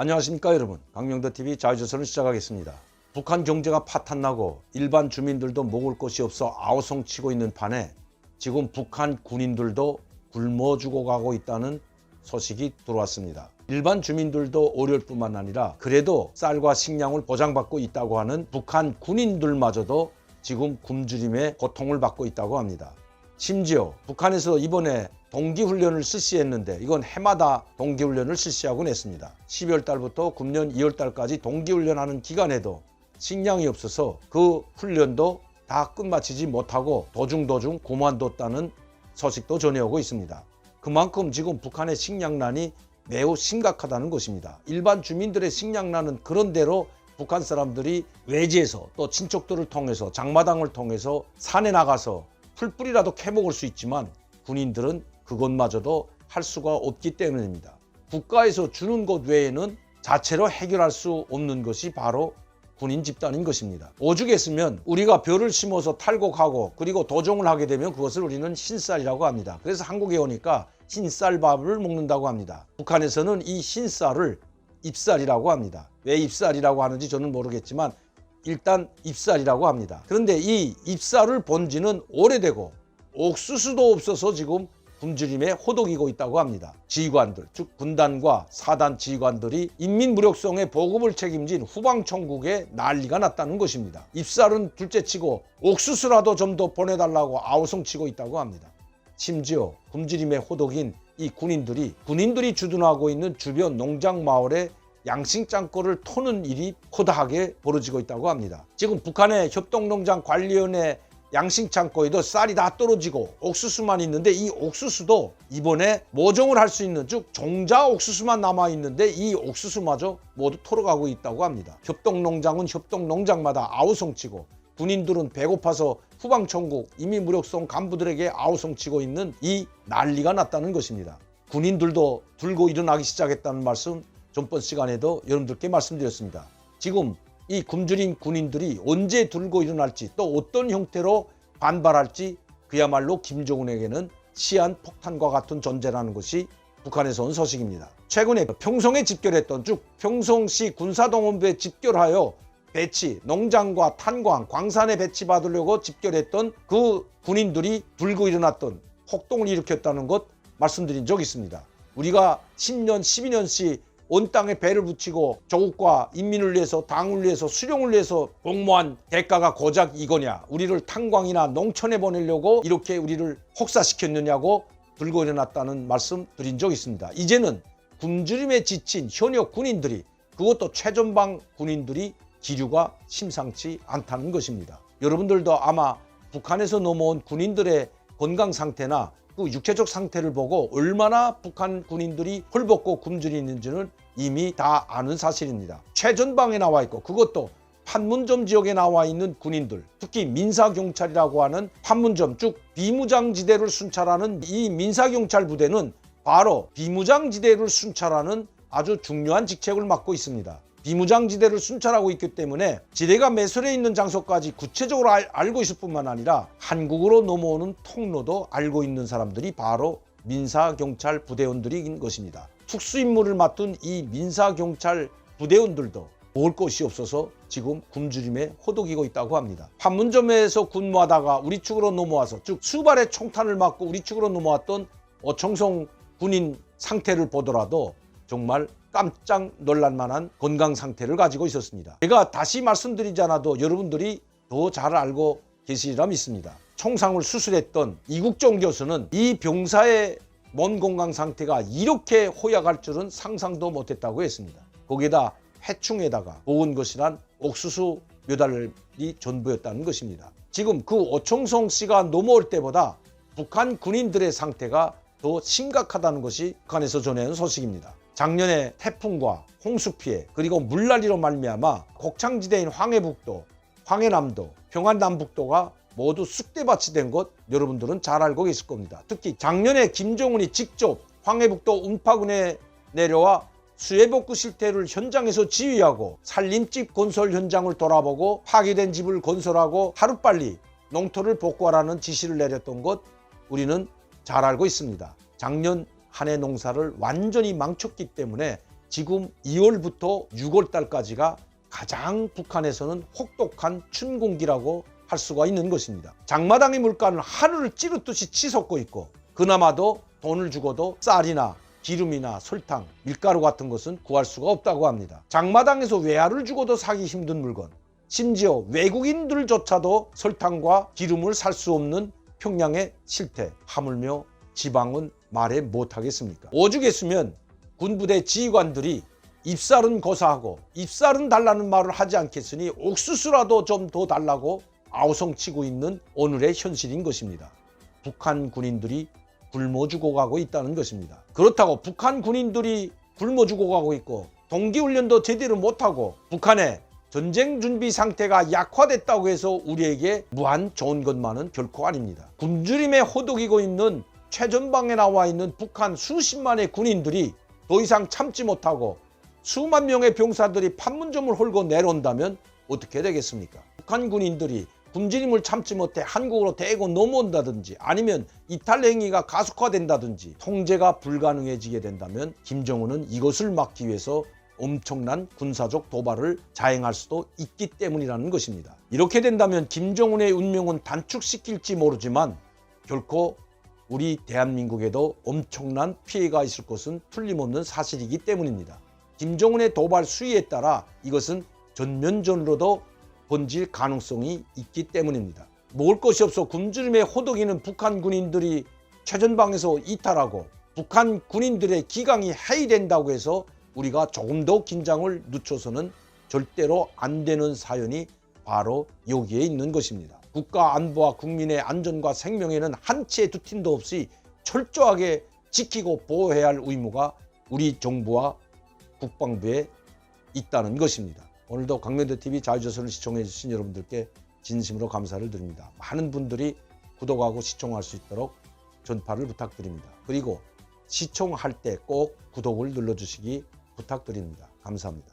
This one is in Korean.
안녕하십니까 여러분, 강명도TV 자유조선을 시작하겠습니다. 북한 경제가 파탄나고 일반 주민들도 먹을 것이 없어 아우성치고 있는 판에 지금 북한 군인들도 굶어 죽어가고 있다는 소식이 들어왔습니다. 일반 주민들도 어려울 뿐만 아니라 그래도 쌀과 식량을 보장받고 있다고 하는 북한 군인들마저도 지금 굶주림의 고통을 받고 있다고 합니다. 심지어 북한에서 이번에 동기훈련을 실시했는데 이건 해마다 동기훈련을 실시하곤 했습니다. 12월 달부터 금년 2월 달까지 동기훈련하는 기간에도 식량이 없어서 그 훈련도 다 끝마치지 못하고 도중 그만뒀다는 소식도 전해오고 있습니다. 그만큼 지금 북한의 식량난이 매우 심각하다는 것입니다. 일반 주민들의 식량난은 그런대로 북한 사람들이 외지에서 또 친척들을 통해서 장마당을 통해서 산에 나가서 풀뿌리라도 캐먹을 수 있지만 군인들은 그것마저도 할 수가 없기 때문입니다. 국가에서 주는 것 외에는 자체로 해결할 수 없는 것이 바로 군인 집단인 것입니다. 오죽했으면 우리가 벼를 심어서 탈곡하고 그리고 도종을 하게 되면 그것을 우리는 흰쌀이라고 합니다. 그래서 한국에 오니까 흰쌀밥을 먹는다고 합니다. 북한에서는 이 흰쌀을 입쌀이라고 합니다. 왜 입쌀이라고 하는지 저는 모르겠지만 일단 입쌀이라고 합니다. 그런데 이 입쌀을 본 지는 오래되고 옥수수도 없어서 지금 굶주림에 호독이고 있다고 합니다. 지휘관들, 즉 군단과 사단 지휘관들이 인민무력성의 보급을 책임진 후방총국에 난리가 났다는 것입니다. 입쌀은 둘째치고 옥수수라도 좀 더 보내달라고 아우성치고 있다고 합니다. 심지어 굶주림에 호독인 이 군인들이 주둔하고 있는 주변 농장 마을에 양식장터를 터는 일이 허다하게 벌어지고 있다고 합니다. 지금 북한의 협동농장관리위원회 양식장터에도 쌀이 다 떨어지고 옥수수만 있는데 이 옥수수도 이번에 모종을 할 수 있는 즉 종자 옥수수만 남아있는데 이 옥수수마저 모두 털어가고 있다고 합니다. 협동농장은 협동농장마다 아우성치고 군인들은 배고파서 후방총국 인민무력성 간부들에게 아우성치고 있는 이 난리가 났다는 것입니다. 군인들도 들고 일어나기 시작했다는 말씀 전번 시간에도 여러분들께 말씀드렸습니다. 지금 이 굶주린 군인들이 언제 들고 일어날지 또 어떤 형태로 반발할지 그야말로 김정은에게는 시한폭탄과 같은 존재라는 것이 북한에서 온 소식입니다. 최근에 평성에 집결했던 즉 평성시 군사동원부에 집결하여 농장과 탄광, 광산에 배치받으려고 집결했던 그 군인들이 들고 일어났던 폭동을 일으켰다는 것 말씀드린 적이 있습니다. 우리가 10년, 12년씩 온 땅에 배를 붙이고 조국과 인민을 위해서 당을 위해서 수령을 위해서 공모한 대가가 고작 이거냐, 우리를 탄광이나 농촌에 보내려고 이렇게 우리를 혹사시켰느냐고 들고 일어났다는 말씀 드린 적이 있습니다. 이제는 굶주림에 지친 현역 군인들이, 그것도 최전방 군인들이 기류가 심상치 않다는 것입니다. 여러분들도 아마 북한에서 넘어온 군인들의 건강 상태나 그 육체적 상태를 보고 얼마나 북한 군인들이 헐벗고 굶주리는지는 이미 다 아는 사실입니다. 최전방에 나와 있고 그것도 판문점 지역에 나와 있는 군인들, 특히 민사경찰이라고 하는 판문점 즉 비무장지대를 순찰하는 이 민사경찰 부대는 바로 비무장지대를 순찰하는 아주 중요한 직책을 맡고 있습니다. 비무장지대를 순찰하고 있기 때문에 지대가 매설해 있는 장소까지 구체적으로 알고 있을 뿐만 아니라 한국으로 넘어오는 통로도 알고 있는 사람들이 바로 민사경찰 부대원들인 것입니다. 특수임무를 맡은 이 민사경찰 부대원들도 먹을 것이 없어서 지금 굶주림에 호독이고 있다고 합니다. 판문점에서 근무하다가 우리 측으로 넘어와서 즉 수발의 총탄을 맞고 우리 측으로 넘어왔던 오청성 군인 상태를 보더라도 정말 깜짝 놀랄만한 건강 상태를 가지고 있었습니다. 제가 다시 말씀드리지 않아도 여러분들이 더 잘 알고 계시리라 믿습니다. 총상을 수술했던 이국종 교수는 이 병사의 몸 건강 상태가 이렇게 호약할 줄은 상상도 못했다고 했습니다. 거기에다 해충에다가 먹은 것이란 옥수수 몇 알이 전부였다는 것입니다. 지금 그 오청성 씨가 넘어올 때보다 북한 군인들의 상태가 더 심각하다는 것이 북한에서 전해온 소식입니다. 작년에 태풍과 홍수 피해 그리고 물난리로 말미암아 곡창지대인 황해북도, 황해남도, 평안남북도가 모두 쑥대밭이 된 것 여러분들은 잘 알고 계실 겁니다. 특히 작년에 김정은이 직접 황해북도 운파군에 내려와 수해복구 실태를 현장에서 지휘하고 산림집 건설 현장을 돌아보고 파괴된 집을 건설하고 하루빨리 농토를 복구하라는 지시를 내렸던 것 우리는 잘 알고 있습니다. 작년 한 해 농사를 완전히 망쳤기 때문에 지금 2월부터 6월 달까지가 가장 북한에서는 혹독한 춘공기라고 할 수가 있는 것입니다. 장마당의 물가는 하늘을 찌르듯이 치솟고 있고 그나마도 돈을 주고도 쌀이나 기름이나 설탕, 밀가루 같은 것은 구할 수가 없다고 합니다. 장마당에서 외화를 주고도 사기 힘든 물건, 심지어 외국인들조차도 설탕과 기름을 살 수 없는 평양의 실태, 하물며 지방은 말해 못하겠습니까? 오죽했으면 군부대 지휘관들이 입살은 고사하고 입살은 달라는 말을 하지 않겠으니 옥수수라도 좀 더 달라고 아우성치고 있는 오늘의 현실인 것입니다. 북한 군인들이 굶어 죽어가고 있다는 것입니다. 그렇다고 북한 군인들이 굶어 죽어가고 있고 동기훈련도 제대로 못하고 북한의 전쟁 준비 상태가 약화됐다고 해서 우리에게 무한 좋은 것만은 결코 아닙니다. 굶주림에 호독이고 있는 최전방에 나와 있는 북한 수십만의 군인들이 더 이상 참지 못하고 수만 명의 병사들이 판문점을 홀고 내려온다면 어떻게 되겠습니까? 북한 군인들이 굶주림을 참지 못해 한국으로 대거 넘어온다든지 아니면 이탈 행위가 가속화된다든지 통제가 불가능해지게 된다면 김정은은 이것을 막기 위해서 엄청난 군사적 도발을 자행할 수도 있기 때문이라는 것입니다. 이렇게 된다면 김정은의 운명은 단축시킬지 모르지만 결코 우리 대한민국에도 엄청난 피해가 있을 것은 틀림없는 사실이기 때문입니다. 김정은의 도발 수위에 따라 이것은 전면전으로도 번질 가능성이 있기 때문입니다. 먹을 것이 없어 굶주림에 호독이는 북한 군인들이 최전방에서 이탈하고 북한 군인들의 기강이 해이된다고 해서 우리가 조금 더 긴장을 늦춰서는 절대로 안 되는 사연이 바로 여기에 있는 것입니다. 국가 안보와 국민의 안전과 생명에는 한 치의 두 팀도 없이 철저하게 지키고 보호해야 할 의무가 우리 정부와 국방부에 있다는 것입니다. 오늘도 강면도TV 자유조선을 시청해 주신 여러분들께 진심으로 감사를 드립니다. 많은 분들이 구독하고 시청할 수 있도록 전파를 부탁드립니다. 그리고 시청할 때 꼭 구독을 눌러주시기 부탁드립니다. 감사합니다.